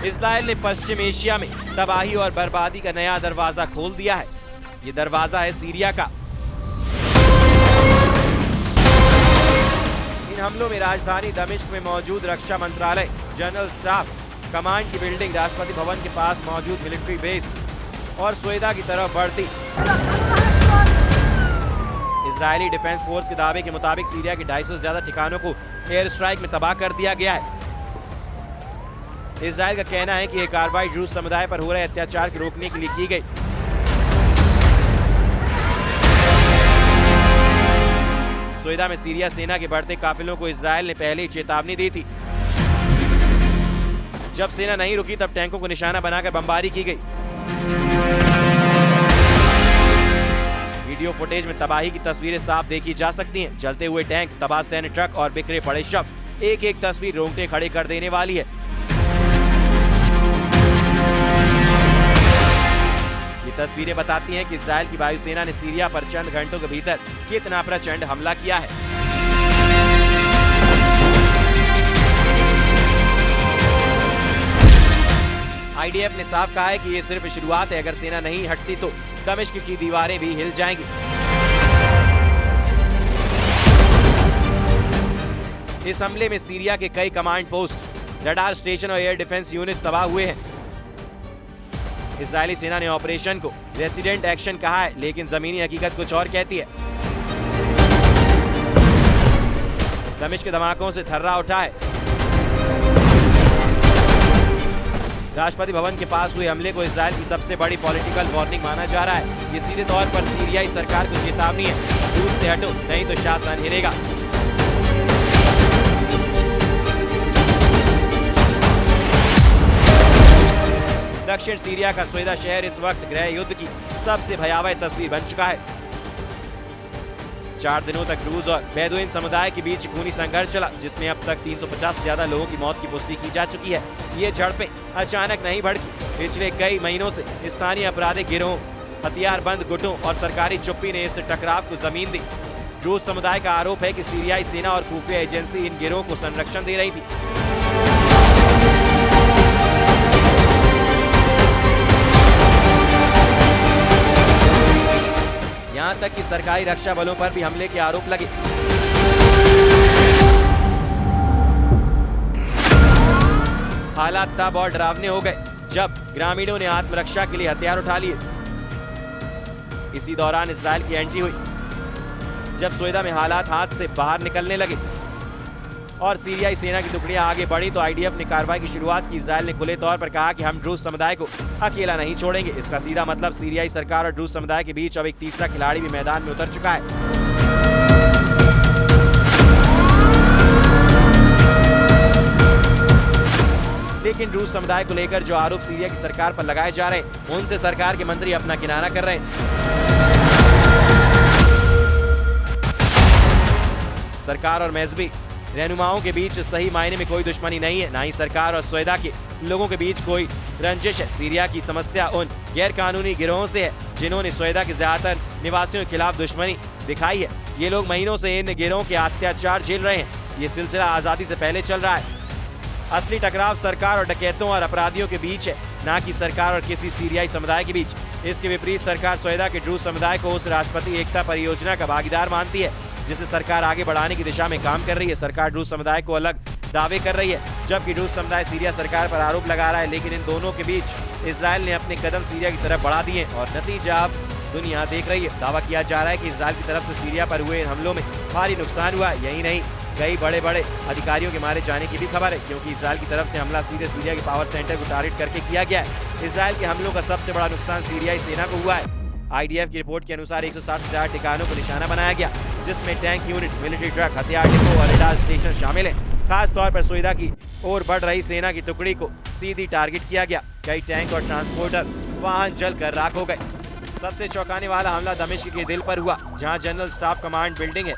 Israel ने पश्चिम Asia में तबाही और बर्बादी का नया दरवाजा खोल दिया है। ये दरवाजा है सीरिया का। इन हमलों में राजधानी दमिश्क में मौजूद रक्षा मंत्रालय, जनरल स्टाफ कमांड की बिल्डिंग, राष्ट्रपति भवन के पास मौजूद मिलिट्री बेस और स्वेदा की तरफ बढ़ती। इजरायली डिफेंस फोर्स के दावे के मुताबिक सीरिया के 250 से ज्यादा ठिकानों को एयर स्ट्राइक में तबाह कर दिया गया है। इजराइल का कहना है कि यह कार्रवाई रूस समुदाय पर हो रहे अत्याचार को रोकने के लिए की गई। स्वेदा में सीरिया सेना के बढ़ते काफिलों को इजराइल ने पहले ही चेतावनी दी थी। जब सेना नहीं रुकी तब टैंकों को निशाना बनाकर बमबारी की गई। वीडियो फुटेज में तबाही की तस्वीरें साफ देखी जा सकती हैं। जलते हुए टैंक, तबाह सैन्य ट्रक और बिखरे पड़े शव, एक एक तस्वीर रोंगटे खड़े कर देने वाली है। ये तस्वीरें बताती हैं कि इजराइल की वायुसेना ने सीरिया पर चंद घंटों के भीतर कितना प्रचंड हमला किया है। आईडीएफ ने साफ कहा है कि ये सिर्फ शुरुआत है। अगर सेना नहीं हटती तो दमिश्क की दीवारें भी हिल जाएंगी। इस हमले में सीरिया के कई कमांड पोस्ट, रडार स्टेशन और एयर डिफेंस यूनिट्स तबाह हुए हैं। इजरायली सेना ने ऑपरेशन को रेसिडेंट एक्शन कहा है, लेकिन जमीनी हकीकत कुछ और कहती है। दमिश्क धमाकों से थर्रा उठा है। राष्ट्रपति भवन के पास हुए हमले को इजराइल की सबसे बड़ी पॉलिटिकल वार्निंग माना जा रहा है। ये सीधे तौर पर सीरियाई सरकार को चेतावनी है, रूस से हटो नहीं तो शासन हिलेगा। दक्षिण सीरिया का स्वेदा शहर इस वक्त गृह युद्ध की सबसे भयावह तस्वीर बन चुका है। 4 दिनों तक रूस और बेदुइन समुदाय के बीच खूनी संघर्ष चला, जिसमें अब तक 350 से ज्यादा लोगों की मौत की पुष्टि की जा चुकी है। ये झड़पें अचानक नहीं भड़की। पिछले कई महीनों से स्थानीय आपराधिक गिरोह, हथियारबंद गुटों और सरकारी चुप्पी ने इस टकराव को जमीन दी। रूस समुदाय का आरोप है कि सीरियाई सेना और खुफिया एजेंसी इन गिरोह को संरक्षण दे रही थी। यहाँ तक कि सरकारी रक्षा बलों पर भी हमले के आरोप लगे। हालात तब और डरावने हो गए जब ग्रामीणों ने आत्मरक्षा के लिए हथियार उठा लिए। इसी दौरान इजराइल की एंट्री हुई, जब स्वेदा में हालात हाथ से बाहर निकलने लगे और सीरियाई सेना की टुकड़ियां आगे बढ़ी तो आईडीएफ ने कार्रवाई की शुरुआत की। इजराइल ने खुले तौर पर कहा कि हम ड्रूज समुदाय को अकेला नहीं छोड़ेंगे। इसका सीधा मतलब सीरियाई सरकार और ड्रूज समुदाय के बीच अब एक तीसरा खिलाड़ी भी मैदान में उतर चुका है। लेकिन ड्रूज समुदाय को लेकर जो आरोप सीरिया की सरकार पर लगाए जा रहे हैं, उनसे सरकार के मंत्री अपना किनारा कर रहे हैं। सरकार और मजहबी रहनुमाओं के बीच सही मायने में कोई दुश्मनी नहीं है, ना ही सरकार और स्वेदा के लोगों के बीच कोई रंजिश है। सीरिया की समस्या उन गैर कानूनी गिरोहों से है जिन्होंने स्वेदा के ज्यादातर निवासियों के खिलाफ दुश्मनी दिखाई है। ये लोग महीनों से इन गिरोहों के अत्याचार झेल रहे हैं। ये सिलसिला आजादी से पहले चल रहा है। असली टकराव सरकार और डकैतों और अपराधियों के बीच है, ना कि सरकार और किसी सीरियाई समुदाय के बीच। इसके विपरीत सरकार स्वेदा के ड्रूज समुदाय को उस राष्ट्रपति एकता परियोजना का भागीदार मानती है जिसे सरकार आगे बढ़ाने की दिशा में काम कर रही है। सरकार ड्रूज समुदाय को अलग दावे कर रही है, जबकि ड्रूज समुदाय सीरिया सरकार पर आरोप लगा रहा है। लेकिन इन दोनों के बीच इजराइल ने अपने कदम सीरिया की तरफ बढ़ा दिए और नतीजा अब दुनिया देख रही है। दावा किया जा रहा है कि इजराइल की तरफ से सीरिया पर हुए इन हमलों में भारी नुकसान हुआ। यही नहीं, कई बड़े बड़े अधिकारियों के मारे जाने की भी खबर है, क्योंकि इजराइल की तरफ से हमला सीधे सीरिया के पावर सेंटर को टारगेट करके किया गया है। इजराइल के हमलों का सबसे बड़ा नुकसान सीरियाई सेना को हुआ है। आईडीएफ की रिपोर्ट के अनुसार 160 से ज्यादा ठिकानों को निशाना बनाया गया, जिसमें टैंक यूनिट, मिलिट्री ट्रक, हथियार डिपो और रडार स्टेशन शामिल हैं। खास तौर पर स्वेदा की ओर बढ़ रही सेना की टुकड़ी को सीधी टारगेट किया गया। कई टैंक और ट्रांसपोर्टर वाहन जलकर राख हो गए। सबसे चौंकाने वाला हमला दमिश्क के दिल पर हुआ, जहां जनरल स्टाफ कमांड बिल्डिंग है।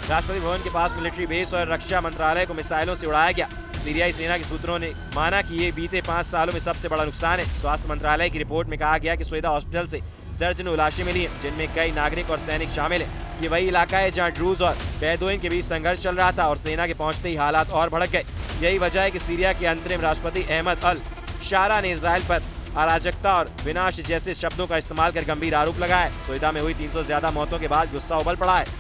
राष्ट्रपति भवन के पास मिलिट्री बेस और रक्षा मंत्रालय को मिसाइलों से उड़ाया गया। सीरियाई सेना के सूत्रों ने माना कि ये बीते 5 सालों में सबसे बड़ा नुकसान है। स्वास्थ्य मंत्रालय की रिपोर्ट में कहा गया कि स्वेदा हॉस्पिटल से दर्जनों लाशें मिली हैं, जिनमें कई नागरिक और सैनिक शामिल हैं। ये वही इलाका है जहां ड्रूज और बेदुइन के बीच संघर्ष चल रहा था और सेना के पहुंचते ही हालात और भड़क गए। यही वजह है कि सीरिया के अंतरिम राष्ट्रपति अहमद अल शारा ने इसराइल पर अराजकता और विनाश जैसे शब्दों का इस्तेमाल कर गंभीर आरोप लगाया है। सोइदा में हुई 300 से ज्यादा मौतों के बाद गुस्सा उबल पड़ा है।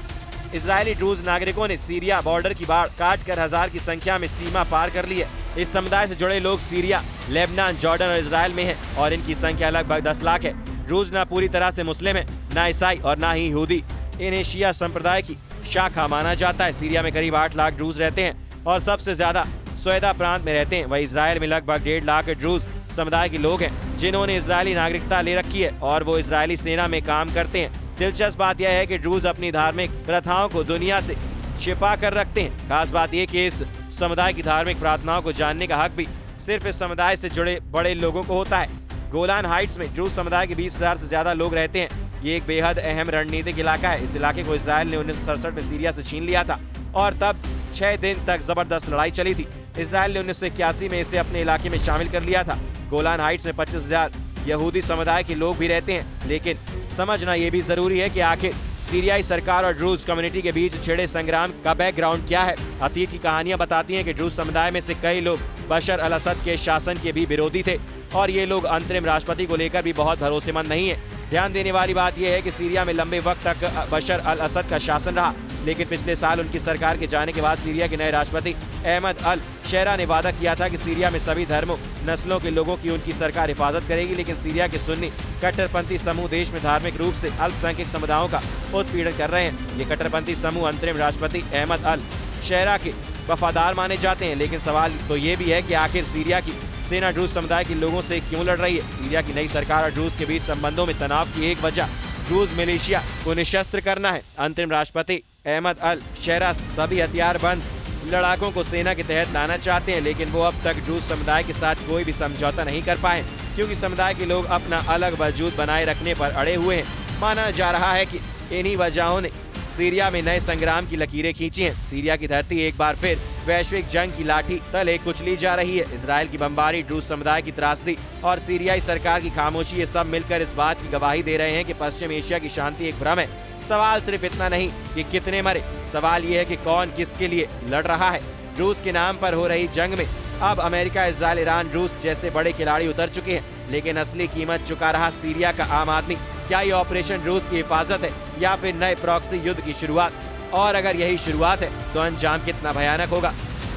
इजरायली ड्रूज नागरिकों ने सीरिया बॉर्डर की बाढ़ काट कर 1000 की संख्या में सीमा पार कर ली है। इस समुदाय से जुड़े लोग सीरिया, लेबनान, जॉर्डन और इसराइल में हैं और इनकी संख्या लगभग 10 लाख है। ड्रूज न पूरी तरह से मुस्लिम है, न ईसाई और न ही यहूदी। इन्हें शिया संप्रदाय की शाखा माना जाता है। सीरिया में करीब 8 लाख ड्रूज रहते हैं और सबसे ज्यादा सोइदा प्रांत में रहते हैं। वहीं इसराइल में लगभग 1.5 लाख ड्रूज समुदाय के लोग हैं जिन्होंने इजरायली नागरिकता ले रखी है और वो इजरायली सेना में काम करते हैं। दिलचस्प बात यह है कि ड्रूज अपनी धार्मिक प्रथाओं को दुनिया से छिपा कर रखते हैं। खास बात यह कि इस समुदाय की धार्मिक प्रार्थनाओं को जानने का हक भी सिर्फ इस समुदाय से जुड़े बड़े लोगों को होता है। गोलान हाइट्स में ड्रूज समुदाय के 20,000 से ज्यादा लोग रहते हैं। ये एक बेहद अहम रणनीतिक इलाका है। इस इलाके को इसराइल ने 1967 में सीरिया से छीन लिया था और तब 6 दिन तक जबरदस्त लड़ाई चली थी। इसराइल ने 1981 में इसे अपने इलाके में शामिल कर लिया था। गोलान हाइट्स में 25,000 यहूदी समुदाय के लोग भी रहते हैं, लेकिन समझना ये भी जरूरी है कि आखिर सीरियाई सरकार और ड्रूज कम्युनिटी के बीच छिड़े संग्राम का बैकग्राउंड क्या है। अतीत की कहानियां बताती हैं कि ड्रूज समुदाय में से कई लोग बशर अल असद के शासन के भी विरोधी थे और ये लोग अंतरिम राष्ट्रपति को लेकर भी बहुत भरोसेमंद नहीं है। ध्यान देने वाली बात यह है कि सीरिया में लंबे वक्त तक बशर अल असद का शासन रहा, लेकिन पिछले साल उनकी सरकार के जाने के बाद सीरिया के नए राष्ट्रपति अहमद अल शेरा ने वादा किया था कि सीरिया में सभी धर्मों, नस्लों के लोगों की उनकी सरकार हिफाजत करेगी। लेकिन सीरिया के सुन्नी कट्टरपंथी समूह देश में धार्मिक रूप से अल्पसंख्यक समुदायों का उत्पीड़न कर रहे हैं। ये कट्टरपंथी समूह अंतरिम राष्ट्रपति अहमद अल शेरा के वफादार माने जाते हैं, लेकिन सवाल तो ये भी है कि आखिर सीरिया की सेना ड्रूज समुदाय के लोगों से क्यों लड़ रही है। सीरिया की नई सरकार और ड्रूज के बीच संबंधों में तनाव की एक वजह ड्रूज मिलिशिया को निशस्त्र करना है। अंतरिम राष्ट्रपति अहमद अल शेरा सभी हथियारबंद लड़ाकों को सेना के तहत लाना चाहते हैं, लेकिन वो अब तक ड्रूज समुदाय के साथ कोई भी समझौता नहीं कर पाए क्योंकि समुदाय के लोग अपना अलग वजूद बनाए रखने पर अड़े हुए हैं। माना जा रहा है कि इन्हीं वजहों ने सीरिया में नए संग्राम की लकीरें खींची हैं। सीरिया की धरती एक बार फिर वैश्विक जंग की लाठी तले कुचली जा रही है। इसराइल की बमबारी, ड्रूज समुदाय की त्रासदी और सीरियाई सरकार की खामोशी, ये सब मिलकर इस बात की गवाही दे रहे हैं कि पश्चिम एशिया की शांति एक भ्रम है। सवाल सिर्फ इतना नहीं कि कितने मरे, सवाल ये है कि कौन किसके लिए लड़ रहा है। रूस के नाम पर हो रही जंग में अब अमेरिका, इजराइल, ईरान, रूस जैसे बड़े खिलाड़ी उतर चुके हैं, लेकिन असली कीमत चुका रहा सीरिया का आम आदमी। क्या ये ऑपरेशन रूस की हिफाजत है या फिर नए प्रॉक्सी युद्ध की शुरुआत? और अगर यही शुरुआत है तो अंजाम कितना भयानक होगा,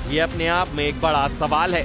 ये अपने आप में एक बड़ा सवाल है।